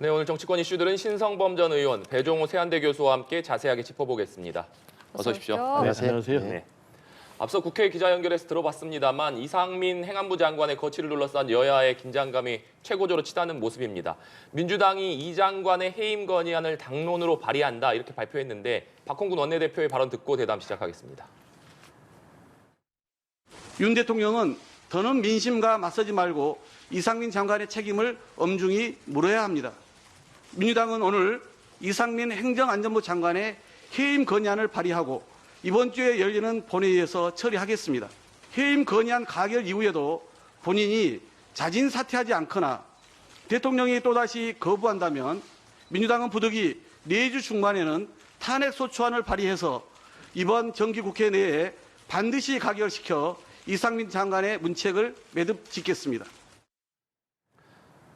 네, 오늘 정치권 이슈들은 신성범 전 의원, 배종호 세한대 교수와 함께 자세하게 짚어보겠습니다. 어서 오십시오. 안녕하세요. 네. 앞서 국회 기자 연결해서 들어봤습니다만 이상민 행안부 장관의 거취를 둘러싼 여야의 긴장감이 최고조로 치닫는 모습입니다. 민주당이 이 장관의 해임 건의안을 당론으로 발의한다 이렇게 발표했는데 박홍근 원내대표의 발언 듣고 대담 시작하겠습니다. 윤 대통령은 더는 민심과 맞서지 말고 이상민 장관의 책임을 엄중히 물어야 합니다. 민주당은 오늘 이상민 행정안전부 장관의 해임 건의안을 발의하고 이번 주에 열리는 본회의에서 처리하겠습니다. 해임 건의안 가결 이후에도 본인이 자진 사퇴하지 않거나 대통령이 또다시 거부한다면 민주당은 부득이 내주 중반에는 탄핵소추안을 발의해서 이번 정기국회 내에 반드시 가결시켜 이상민 장관의 문책을 매듭 짓겠습니다.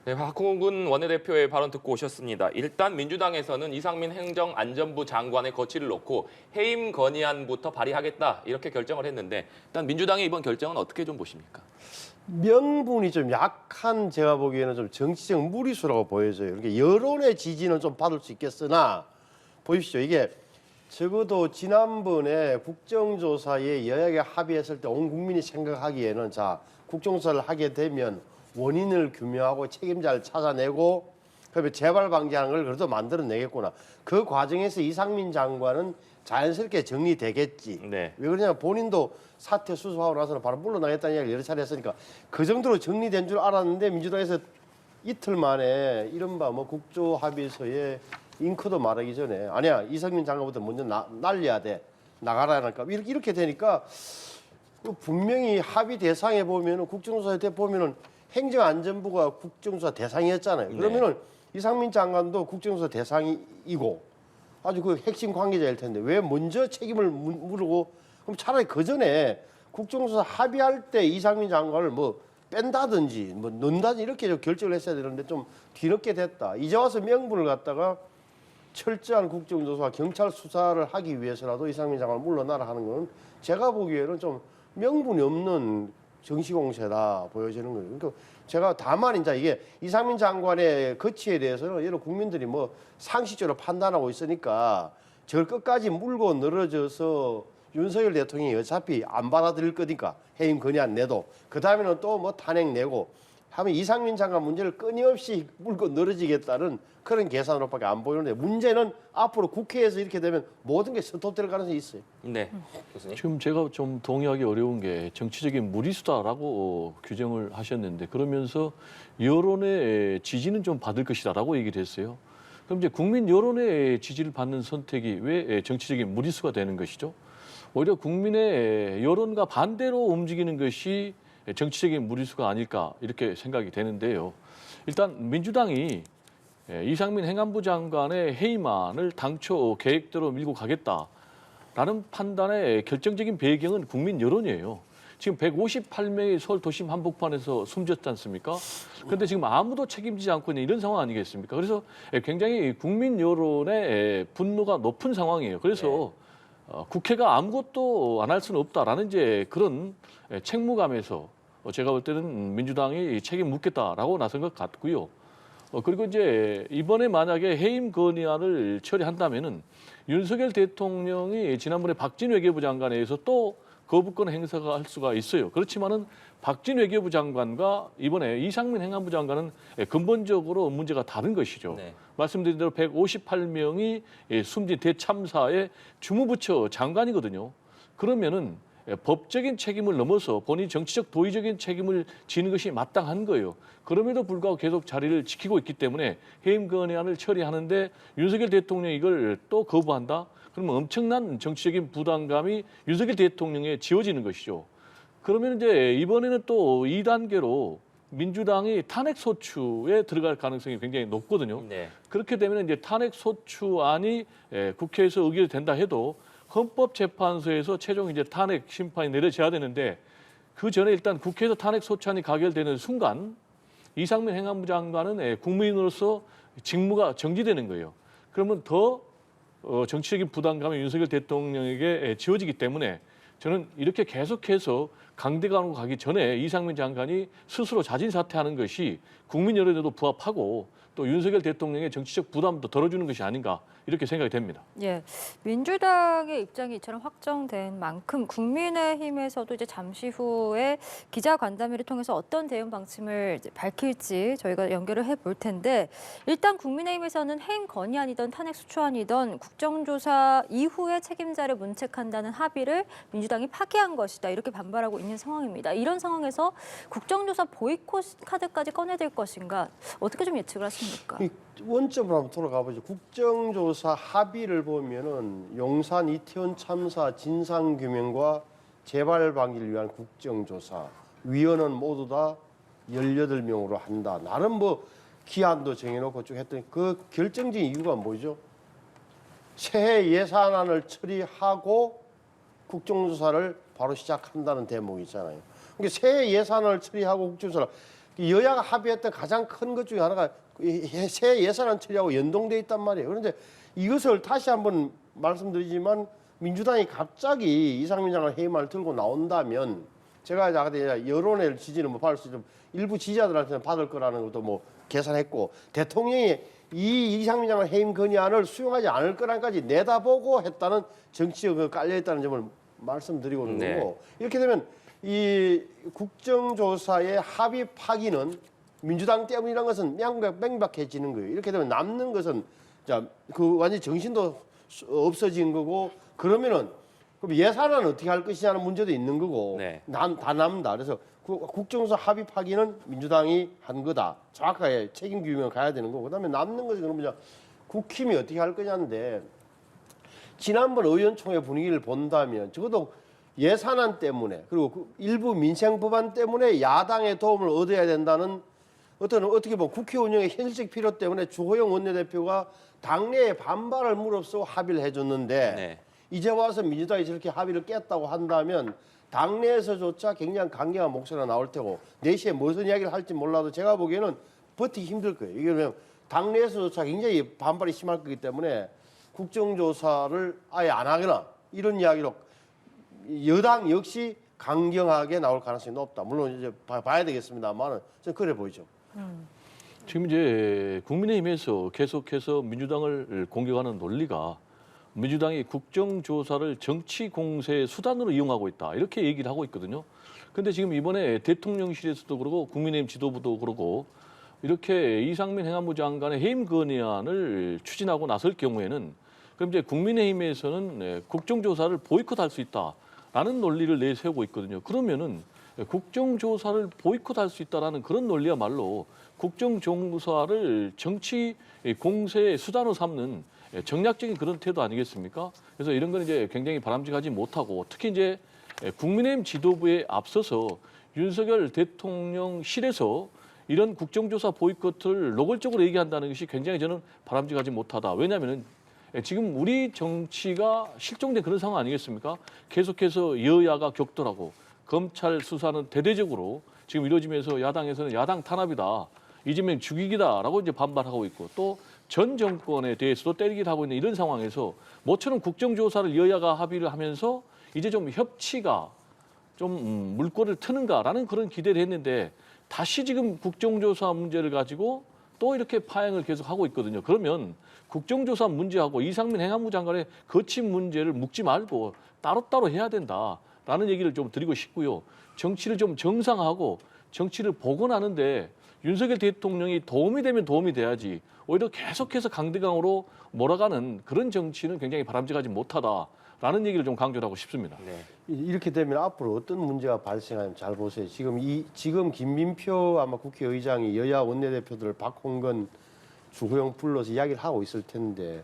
네, 박홍근 원내대표의 발언 듣고 오셨습니다. 일단 민주당에서는 이상민 행정안전부 장관의 거취를 놓고 해임 건의안부터 발의하겠다 이렇게 결정을 했는데 일단 민주당의 이번 결정은 어떻게 좀 보십니까? 명분이 좀 약한 제가 보기에는 좀 정치적 무리수라고 보여져요. 그러니까 여론의 지지는 좀 받을 수 있겠으나 보십시오. 이게 적어도 지난번에 국정조사에 여야가 합의했을 때 온 국민이 생각하기에는 자 국정조사를 하게 되면 원인을 규명하고 책임자를 찾아내고 그러면 재발 방지하는 걸 그래도 만들어내겠구나. 그 과정에서 이상민 장관은 자연스럽게 정리되겠지. 네. 왜 그러냐면 본인도 사퇴 수습하고 나서는 바로 물러나겠다는 이야기를 여러 차례 했으니까 그 정도로 정리된 줄 알았는데 민주당에서 이틀 만에 이른바 뭐 국조합의서에 잉크도 말하기 전에 아니야 이상민 장관부터 먼저 날려야 돼. 나가라 하니까 이렇게 되니까 분명히 합의 대상에 보면은 국정조사에 보면은 행정안전부가 국정조사 대상이었잖아요. 그러면은 이상민 장관도 국정조사 대상이고 아주 그 핵심 관계자일 텐데 왜 먼저 책임을 물고 그럼 차라리 그 전에 국정조사 합의할 때 이상민 장관을 뭐 뺀다든지 뭐 넣는다든지 이렇게 좀 결정을 했어야 되는데 좀 뒤늦게 됐다. 이제 와서 명분을 갖다가 철저한 국정조사와 경찰 수사를 하기 위해서라도 이상민 장관을 물러나라 하는 건 제가 보기에는 좀 명분이 없는 정치공세다 보여지는 거예요. 그러니까 제가 다만 이제 이게 이상민 장관의 거취에 대해서는 여러 국민들이 뭐 상식적으로 판단하고 있으니까 저걸 끝까지 물고 늘어져서 윤석열 대통령이 어차피 안 받아들일 거니까 해임 건의안 내도 그 다음에는 또 뭐 탄핵 내고 하면 이상민 장관 문제를 끊임없이 물고 늘어지겠다는 그런 계산으로밖에 안 보이는데 문제는 앞으로 국회에서 이렇게 되면 모든 게 스톱될 가능성이 있어요. 네, 교수님. 지금 제가 좀 동의하기 어려운 게 정치적인 무리수다라고 규정을 하셨는데 그러면서 여론의 지지는 좀 받을 것이다라고 얘기를 했어요. 그럼 이제 국민 여론의 지지를 받는 선택이 왜 정치적인 무리수가 되는 것이죠? 오히려 국민의 여론과 반대로 움직이는 것이 정치적인 무리수가 아닐까 이렇게 생각이 되는데요. 일단 민주당이 이상민 행안부 장관의 해임안을 당초 계획대로 밀고 가겠다라는 판단의 결정적인 배경은 국민 여론이에요. 지금 158명이 서울 도심 한복판에서 숨졌지 않습니까? 그런데 지금 아무도 책임지지 않고 있는 이런 상황 아니겠습니까? 그래서 굉장히 국민 여론의 분노가 높은 상황이에요. 그래서 국회가 아무것도 안 할 수는 없다라는 이제 그런 책무감에서 제가 볼 때는 민주당이 책임 묻겠다라고 나선 것 같고요. 그리고 이제 이번에 만약에 해임 건의안을 처리한다면은 윤석열 대통령이 지난번에 박진 외교부 장관에 의해서 또 거부권 행사가 할 수가 있어요. 그렇지만은 박진 외교부 장관과 이번에 이상민 행안부 장관은 근본적으로 문제가 다른 것이죠. 네. 말씀드린 대로 158명이 숨진 대참사의 주무부처 장관이거든요. 그러면은 법적인 책임을 넘어서 본인이 정치적 도의적인 책임을 지는 것이 마땅한 거예요. 그럼에도 불구하고 계속 자리를 지키고 있기 때문에 해임 건의안을 처리하는데 윤석열 대통령이 이걸 또 거부한다? 그러면 엄청난 정치적인 부담감이 윤석열 대통령에 지워지는 것이죠. 그러면 이제 이번에는 또 2단계로 민주당이 탄핵 소추에 들어갈 가능성이 굉장히 높거든요. 네. 그렇게 되면 이제 탄핵 소추안이 국회에서 의결이 된다 해도 헌법재판소에서 최종 이제 탄핵 심판이 내려져야 되는데 그 전에 일단 국회에서 탄핵 소추안이 가결되는 순간 이상민 행안부 장관은 국민으로서 직무가 정지되는 거예요. 그러면 더 정치적인 부담감이 윤석열 대통령에게 지워지기 때문에 저는 이렇게 계속해서 강대강으로 가기 전에 이상민 장관이 스스로 자진 사퇴하는 것이 국민 여론에도 부합하고 또 윤석열 대통령의 정치적 부담도 덜어주는 것이 아닌가 이렇게 생각이 됩니다. 예, 민주당의 입장이 이처럼 확정된 만큼 국민의힘에서도 이제 잠시 후에 기자간담회를 통해서 어떤 대응 방침을 이제 밝힐지 저희가 연결을 해볼 텐데 일단 국민의힘에서는 해임 건의안이든 탄핵 수초안이든 국정조사 이후에 책임자를 문책한다는 합의를 민주당이 파기한 것이다 이렇게 반발하고 있는 상황입니다. 이런 상황에서 국정조사 보이콧 카드까지 꺼내들 것인가 어떻게 좀 예측을 하십니까? 이 원점으로 한번 돌아가 보죠. 국정조사 합의를 보면은 용산 이태원 참사 진상 규명과 재발 방지를 위한 국정조사 위원은 모두 다 18명으로 한다. 나름 뭐 기한도 정해놓고 쭉 했더니 그 결정적인 이유가 뭐죠? 새해 예산안을 처리하고 국정조사를 바로 시작한다는 대목이 있잖아요. 그러니까 새해 예산을 처리하고 국정조사를 여야가 합의했던 가장 큰 것 중에 하나가 새해 예산안 처리하고 연동돼 있단 말이에요. 그런데 이것을 다시 한번 말씀드리지만 민주당이 갑자기 이상민 장관 해임안을 들고 나온다면 제가 이제 여론의 지지는 뭐 받을 수 있는 일부 지지자들한테는 받을 거라는 것도 뭐 계산했고 대통령이 이 이상민 장관 해임 건의안을 수용하지 않을 거란까지 내다보고 했다는 정치적 깔려 있다는 점을 말씀드리고 있는 네. 거고 이렇게 되면 이 국정조사의 합의 파기는 민주당 때문이라는 것은 명백해지는 거예요. 이렇게 되면 남는 것은 그 완전 정신도 없어진 거고 그러면은 그럼 예산은 어떻게 할 것이냐는 문제도 있는 거고 네. 다 남는다. 그래서 국정조사 합의 파기는 민주당이 한 거다. 정확하게 책임 규명을 가야 되는 거고 그다음에 남는 것이 그러면 국힘이 어떻게 할 거냐인데 지난번 의원총회 분위기를 본다면 적어도 예산안 때문에 그리고 일부 민생 법안 때문에 야당의 도움을 얻어야 된다는 어떻게 보면 국회 운영의 현실적 필요 때문에 주호영 원내대표가 당내에 반발을 무릅쓰고 합의를 해줬는데 네. 이제 와서 민주당이 저렇게 합의를 깼다고 한다면 당내에서조차 굉장히 강경한 목소리가 나올 테고 내시에 무슨 이야기를 할지 몰라도 제가 보기에는 버티기 힘들 거예요. 이게 왜냐하면 당내에서조차 굉장히 반발이 심할 거기 때문에 국정조사를 아예 안 하거나 이런 이야기로 여당 역시 강경하게 나올 가능성이 높다. 물론 이제 봐야 되겠습니다만은 저는 그래 보이죠. 지금 이제 국민의힘에서 계속해서 민주당을 공격하는 논리가 민주당이 국정조사를 정치 공세 수단으로 이용하고 있다 이렇게 얘기를 하고 있거든요. 그런데 지금 이번에 대통령실에서도 그러고 국민의힘 지도부도 그러고 이렇게 이상민 행안부 장관의 해임 건의안을 추진하고 나설 경우에는 그럼 이제 국민의힘에서는 국정조사를 보이콧할 수 있다라는 논리를 내세우고 있거든요. 그러면은 국정조사를 보이콧할 수 있다라는 그런 논리야말로 국정조사를 정치 공세의 수단으로 삼는 정략적인 그런 태도 아니겠습니까? 그래서 이런 건 이제 굉장히 바람직하지 못하고 특히 이제 국민의힘 지도부에 앞서서 윤석열 대통령실에서 이런 국정조사 보이콧을 노골적으로 얘기한다는 것이 굉장히 저는 바람직하지 못하다. 왜냐하면 지금 우리 정치가 실종된 그런 상황 아니겠습니까? 계속해서 여야가 격돌하고 검찰 수사는 대대적으로 지금 이루어지면서 야당에서는 야당 탄압이다. 이재명 죽이기다라고 이제 반발하고 있고 또 전 정권에 대해서도 때리기를 하고 있는 이런 상황에서 모처럼 국정조사를 여야가 합의를 하면서 이제 좀 협치가 좀 물꼬를 트는가라는 그런 기대를 했는데 다시 지금 국정조사 문제를 가지고 또 이렇게 파행을 계속하고 있거든요. 그러면 국정조사 문제하고 이상민 행안부 장관의 거친 문제를 묶지 말고 따로따로 해야 된다라는 얘기를 좀 드리고 싶고요. 정치를 좀 정상화하고 정치를 복원하는데 윤석열 대통령이 도움이 되면 도움이 돼야지 오히려 계속해서 강대강으로 몰아가는 그런 정치는 굉장히 바람직하지 못하다라는 얘기를 좀 강조를 하고 싶습니다. 네. 이렇게 되면 앞으로 어떤 문제가 발생하면 잘 보세요. 지금 김민표 아마 국회의장이 여야 원내대표들을 박홍근, 주호영 불러서 이야기를 하고 있을 텐데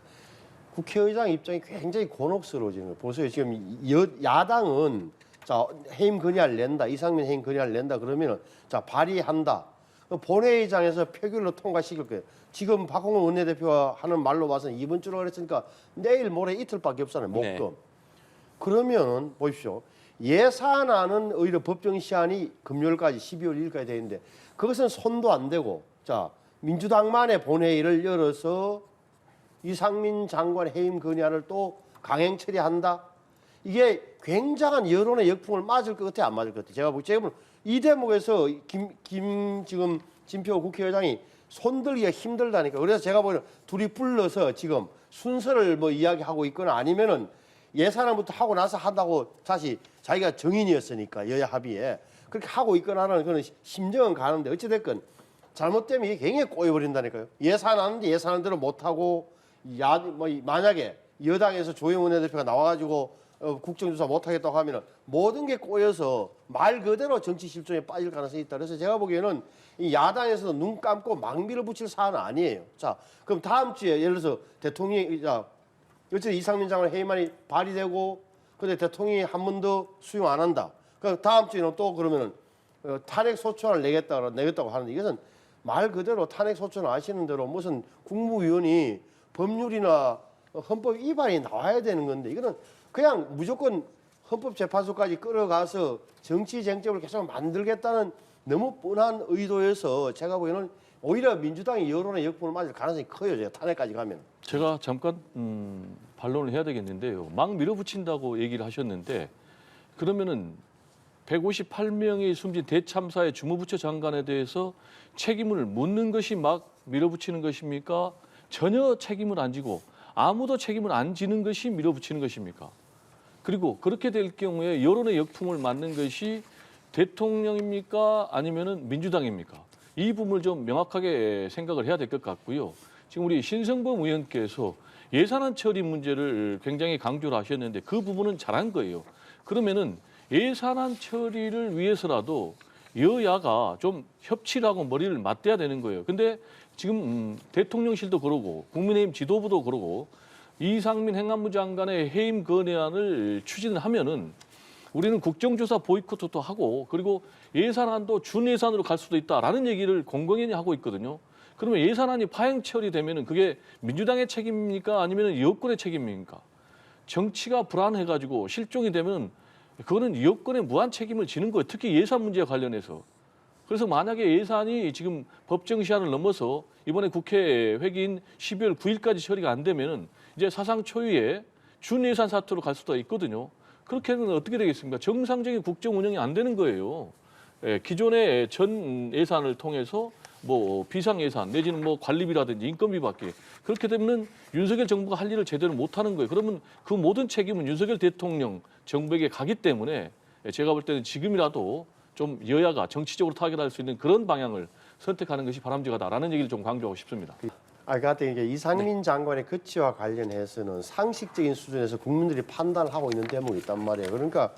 국회의장 입장이 굉장히 곤혹스러워지는 거예요. 보세요. 지금 야당은 자 해임 건의안을 낸다, 이상민 해임 건의안을 낸다 그러면은 자 발의한다. 본회의장에서 표결로 통과시킬 거예요. 지금 박홍근 원내대표가 하는 말로 봐서는 이번 주로 그랬으니까 내일 모레 이틀밖에 없잖아요. 목금. 네. 그러면 보십시오. 예산안은 오히려 법정 시한이 금요일까지 12월 1일까지 되어 있는데 그것은 손도 안 대고 자 민주당만의 본회의를 열어서 이상민 장관 해임 건의안을 또 강행 처리한다. 이게 굉장한 여론의 역풍을 맞을 것 같아요, 안 맞을 것 같아요. 제가 보기에는 이 대목에서 지금 진표 국회의장이 손들기가 힘들다니까. 그래서 제가 보기에는 둘이 불러서 지금 순서를 뭐 이야기하고 있거나 아니면은 예산안부터 하고 나서 한다고 다시 자기가 정인이었으니까 여야 합의에 그렇게 하고 있거나 하는 그런 심정은 가는데 어찌됐건 잘못되면 이게 굉장히 꼬여버린다니까요. 예산안인데 예산안대로 못하고 만약에 여당에서 조영훈 원내대표가 나와가지고 국정조사 못하겠다고 하면은 모든 게 꼬여서 말 그대로 정치 실종에 빠질 가능성이 있다. 그래서 제가 보기에는 이 야당에서도 눈 감고 망비를 붙일 사안은 아니에요. 자, 그럼 다음 주에 예를 들어서 대통령이 어쨌든 이상민 장관 해임안이 발의되고 근데 대통령이 한 번 더 수용 안 한다. 그 다음 주에는 또 그러면은 탄핵 소추안을 내겠다고 하는데 이것은 말 그대로 탄핵 소추안 아시는 대로 무슨 국무위원이 법률이나 헌법 위반이 나와야 되는 건데 이거는 그냥 무조건 헌법재판소까지 끌어가서 정치 쟁점을 계속 만들겠다는 너무 뻔한 의도에서 제가 보기에는 오히려 민주당이 여론의 역풍을 맞을 가능성이 커요. 제가 탄핵까지 가면. 제가 잠깐 반론을 해야 되겠는데요. 막 밀어붙인다고 얘기를 하셨는데 그러면은 158명이 숨진 대참사의 주무부처 장관에 대해서 책임을 묻는 것이 막 밀어붙이는 것입니까? 전혀 책임을 안 지고 아무도 책임을 안 지는 것이 밀어붙이는 것입니까? 그리고 그렇게 될 경우에 여론의 역풍을 맞는 것이 대통령입니까? 아니면은 민주당입니까? 이 부분을 좀 명확하게 생각을 해야 될 것 같고요. 지금 우리 신성범 의원께서 예산안 처리 문제를 굉장히 강조를 하셨는데 그 부분은 잘한 거예요. 그러면은 예산안 처리를 위해서라도 여야가 좀 협치를 하고 머리를 맞대야 되는 거예요. 근데 지금 대통령실도 그러고 국민의힘 지도부도 그러고 이상민 행안부 장관의 해임 건의안을 추진하면은 우리는 국정조사 보이콧도 하고 그리고 예산안도 준예산으로 갈 수도 있다라는 얘기를 공공연히 하고 있거든요. 그러면 예산안이 파행 처리되면은 그게 민주당의 책임입니까? 아니면 여권의 책임입니까? 정치가 불안해가지고 실종이 되면 그거는 여권의 무한 책임을 지는 거예요. 특히 예산 문제와 관련해서. 그래서 만약에 예산이 지금 법정 시한을 넘어서 이번에 국회 회기인 12월 9일까지 처리가 안 되면은 이제 사상 초유의 준예산 사태로 갈 수도 있거든요. 그렇게 하면 어떻게 되겠습니까? 정상적인 국정 운영이 안 되는 거예요. 기존의 전 예산을 통해서 뭐 비상 예산 내지는 뭐 관리비라든지 인건비밖에 그렇게 되면은 윤석열 정부가 할 일을 제대로 못 하는 거예요. 그러면 그 모든 책임은 윤석열 대통령 정부에게 가기 때문에 제가 볼 때는 지금이라도 좀 여야가 정치적으로 타결할 수 있는 그런 방향을 선택하는 것이 바람직하다라는 얘기를 좀 강조하고 싶습니다. 같은 게 이상민 장관의 거취와 관련해서는 상식적인 수준에서 국민들이 판단을 하고 있는 대목이 있단 말이에요. 그러니까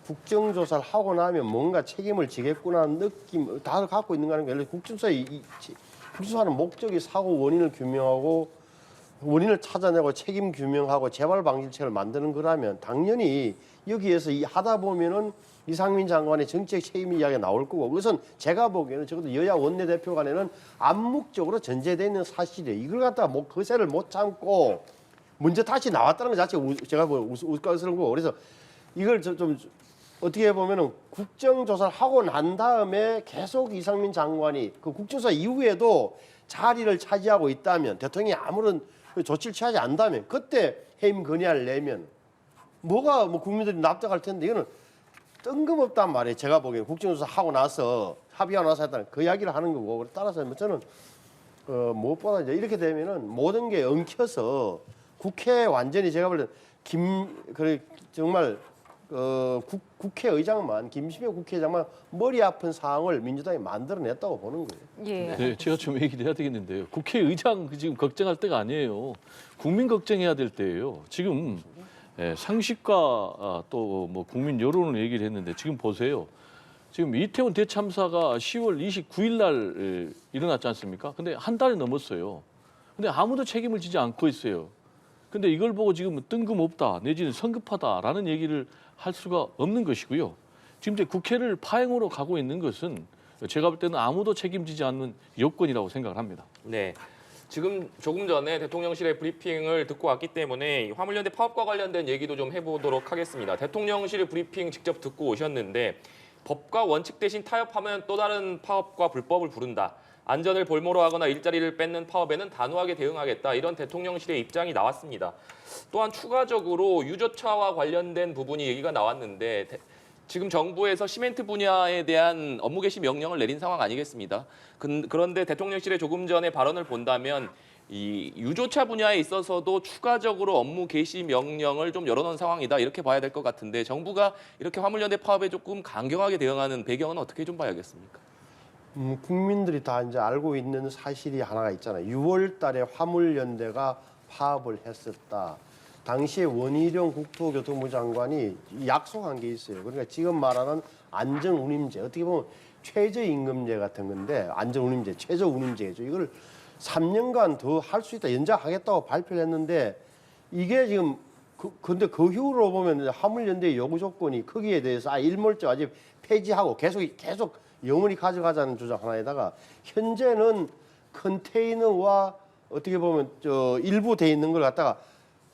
국정조사를 하고 나면 뭔가 책임을 지겠구나 하는 느낌 다 갖고 있는 거는 예를 들어 국정조사는 목적이 사고 원인을 규명하고 원인을 찾아내고 책임 규명하고 재발 방지책을 만드는 거라면 당연히 여기에서 하다 보면은 이상민 장관의 정책 책임 이야기가 나올 거고 그것은 제가 보기에는 적어도 여야 원내대표 간에는 암묵적으로 전제되어 있는 사실이에요. 이걸 갖다가 거세를 못 참고 문제 다시 나왔다는 것 자체가 제가 우스꽝스러운 거고 그래서 이걸 좀 어떻게 보면은 국정조사를 하고 난 다음에 계속 이상민 장관이 그 국정조사 이후에도 자리를 차지하고 있다면 대통령이 아무런 조치를 취하지 않다면 그때 해임 건의안을 내면 뭐가 국민들이 납득할 텐데 이거는 뜬금없단 말이에요. 제가 보기에는 국정조사 하고 나서 합의하고 나서 했다는 그 이야기를 하는 거고 따라서 저는 무엇보다 이제 이렇게 되면은 모든 게 엉켜서 국회 완전히 제가 볼 때 정말 국회의장만 김시명 국회의장만 머리 아픈 상황을 민주당이 만들어냈다고 보는 거예요. 예. 네, 제가 좀 얘기를 해야 되겠는데요. 국회의장 지금 걱정할 때가 아니에요. 국민 걱정해야 될 때예요. 지금 상식과 또 뭐 국민 여론을 얘기를 했는데 지금 보세요. 지금 이태원 대참사가 10월 29일 날 일어났지 않습니까? 근데 한 달이 넘었어요. 근데 아무도 책임을 지지 않고 있어요. 근데 이걸 보고 지금 뜬금없다 내지는 성급하다라는 얘기를 할 수가 없는 것이고요. 지금 이제 국회를 파행으로 가고 있는 것은 제가 볼 때는 아무도 책임지지 않는 여건이라고 생각을 합니다. 네. 지금 조금 전에 대통령실의 브리핑을 듣고 왔기 때문에 화물연대 파업과 관련된 얘기도 좀 해보도록 하겠습니다. 대통령실 브리핑 직접 듣고 오셨는데 법과 원칙 대신 타협하면 또 다른 파업과 불법을 부른다. 안전을 볼모로 하거나 일자리를 뺏는 파업에는 단호하게 대응하겠다. 이런 대통령실의 입장이 나왔습니다. 또한 추가적으로 유조차와 관련된 부분이 얘기가 나왔는데 지금 정부에서 시멘트 분야에 대한 업무 개시 명령을 내린 상황 아니겠습니다. 그런데 대통령실의 조금 전에 발언을 본다면 이 유조차 분야에 있어서도 추가적으로 업무 개시 명령을 좀 열어놓은 상황이다 이렇게 봐야 될 것 같은데 정부가 이렇게 화물연대 파업에 조금 강경하게 대응하는 배경은 어떻게 좀 봐야겠습니까? 국민들이 다 이제 알고 있는 사실이 하나가 있잖아요. 6월 달에 화물연대가 파업을 했었다. 당시에 원희룡 국토교통부 장관이 약속한 게 있어요. 그러니까 지금 말하는 안전운임제, 어떻게 보면 최저임금제 같은 건데 안전운임제, 최저운임제죠. 이걸 3년간 더 할 수 있다, 연장하겠다고 발표를 했는데 이게 지금 근데 그 후로 보면 이제 화물연대의 요구 조건이 크기에 대해서 일몰제 아직 폐지하고 계속 영원히 가져가자는 주장 하나에다가 현재는 컨테이너와 어떻게 보면 일부 돼 있는 걸 갖다가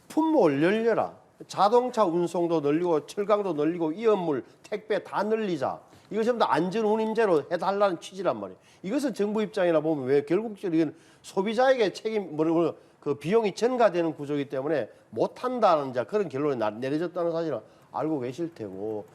품목을 늘려라. 자동차 운송도 늘리고 철강도 늘리고 이연물, 택배 다 늘리자. 이거 전부 다 안전운임제로 해달라는 취지란 말이에요. 이것은 정부 입장이라 보면 왜 결국적으로 이건 소비자에게 그 비용이 전가되는 구조이기 때문에 못한다는 그런 결론이 내려졌다는 사실은 알고 계실 테고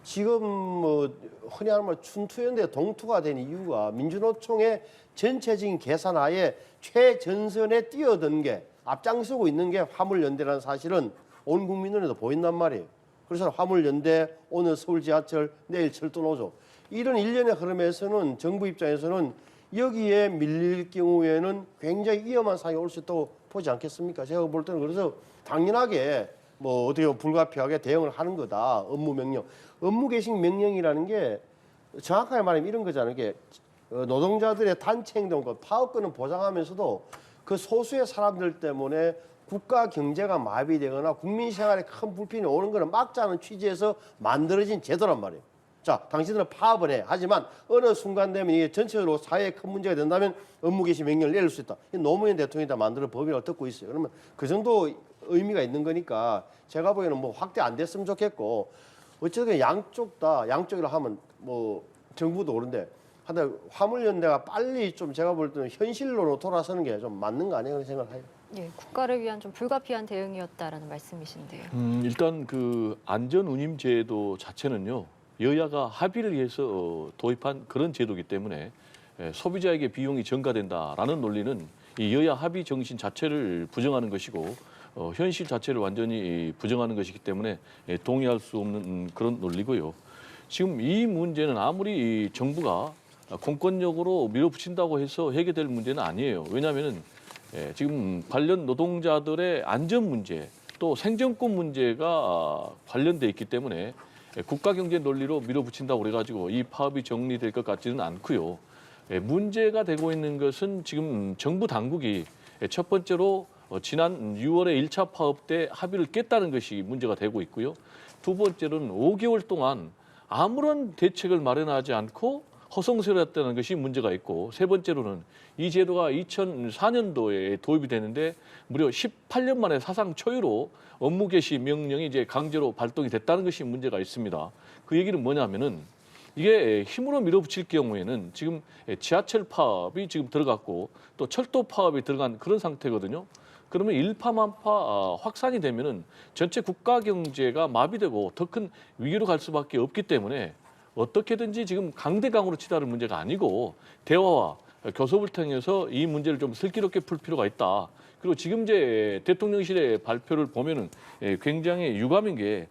지금 뭐 흔히 말하는 춘투연대 동투가 된 이유가 민주노총의 전체적인 계산하에 최전선에 뛰어든 게 앞장서고 있는 게 화물연대라는 사실은 온 국민 눈에도 보인단 말이에요. 그래서 화물연대, 오늘 서울지하철, 내일 철도노조 이런 일련의 흐름에서는 정부 입장에서는 여기에 밀릴 경우에는 굉장히 위험한 상황이 올 수 있다고 보지 않겠습니까? 제가 볼 때는 그래서 당연하게 뭐 어떻게 보면 불가피하게 대응을 하는 거다. 업무 명령. 업무 개시 명령이라는 게 정확하게 말하면 이런 거잖아요. 이게 노동자들의 단체 행동권, 파업권은 보장하면서도 그 소수의 사람들 때문에 국가 경제가 마비되거나 국민 생활에 큰 불편이 오는 거는 막자는 취지에서 만들어진 제도란 말이에요. 자, 당신들은 파업을 해. 하지만 어느 순간 되면 이게 전체적으로 사회에 큰 문제가 된다면 업무 개시 명령을 내릴 수 있다. 노무현 대통령이 다 만드는 법이라고 듣고 있어요. 그러면 그 정도 의미가 있는 거니까 제가 보기에는 뭐 확대 안 됐으면 좋겠고 어쨌든 양쪽이라 하면 뭐 정부도 그런데 하여튼 화물연대가 빨리 좀 제가 볼 때는 현실로 돌아서는 게 좀 맞는 거 아니에요? 그런 생각을 해요. 예, 국가를 위한 좀 불가피한 대응이었다라는 말씀이신데요. 일단 그 안전운임제도 자체는요. 여야가 합의를 위해서 도입한 그런 제도이기 때문에 소비자에게 비용이 전가된다라는 논리는 이 여야 합의 정신 자체를 부정하는 것이고 현실 자체를 완전히 부정하는 것이기 때문에 동의할 수 없는 그런 논리고요. 지금 이 문제는 아무리 정부가 공권력으로 밀어붙인다고 해서 해결될 문제는 아니에요. 왜냐하면은 지금 관련 노동자들의 안전 문제 또 생존권 문제가 관련돼 있기 때문에 국가 경제 논리로 밀어붙인다고 그래가지고 이 파업이 정리될 것 같지는 않고요. 문제가 되고 있는 것은 지금 정부 당국이 첫 번째로 지난 6월에 1차 파업 때 합의를 깼다는 것이 문제가 되고 있고요. 두 번째로는 5개월 동안 아무런 대책을 마련하지 않고 허송세월했다는 것이 문제가 있고 세 번째로는 이 제도가 2004년도에 도입이 되는데 무려 18년 만에 사상 초유로 업무 개시 명령이 이제 강제로 발동이 됐다는 것이 문제가 있습니다. 그 얘기는 뭐냐면은 이게 힘으로 밀어붙일 경우에는 지금 지하철 파업이 지금 들어갔고 또 철도 파업이 들어간 그런 상태거든요. 그러면 일파만파 확산이 되면은 전체 국가 경제가 마비되고 더 큰 위기로 갈 수밖에 없기 때문에 어떻게든지 지금 강대강으로 치달을 문제가 아니고 대화와 교섭을 통해서 이 문제를 좀 슬기롭게 풀 필요가 있다. 그리고 지금 이제 대통령실의 발표를 보면은 굉장히 유감인 게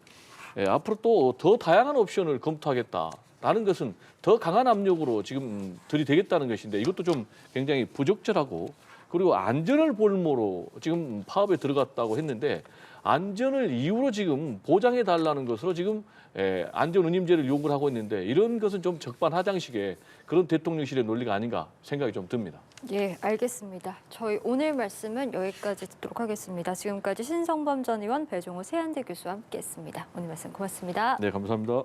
앞으로 또 더 다양한 옵션을 검토하겠다라는 것은 더 강한 압력으로 지금 들이대겠다는 것인데 이것도 좀 굉장히 부적절하고 그리고 안전을 볼모로 지금 파업에 들어갔다고 했는데 안전을 이유로 지금 보장해 달라는 것으로 지금 안전운임제를 요구를 하고 있는데 이런 것은 좀 적반하장식의 그런 대통령실의 논리가 아닌가 생각이 좀 듭니다. 예, 알겠습니다. 저희 오늘 말씀은 여기까지 듣도록 하겠습니다. 지금까지 신성범 전 의원, 배종호 세한대 교수와 함께했습니다. 오늘 말씀 고맙습니다. 네, 감사합니다.